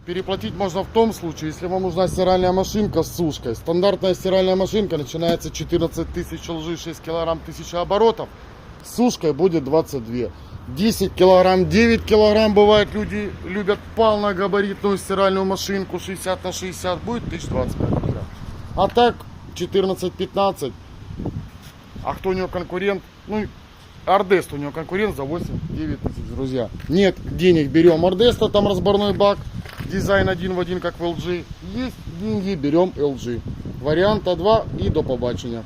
Переплатить можно в том случае, если вам нужна стиральная машинка с сушкой. Стандартная стиральная машинка начинается 14 тысяч лжи, 6 килограмм, 1000 оборотов. С сушкой будет 22. 10 килограмм, 9 килограмм. Бывает, люди любят полногабаритную стиральную машинку 60 на 60. Будет 1025 килограмм. А так 14-15. А кто у него конкурент? Ну, Ардест у него конкурент за 8-9 тысяч, друзья. Нет денег, берем Ардеста, там разборной бак. Дизайн один в один, как в LG. Есть деньги, берем LG. Варианта 2 и до побачення.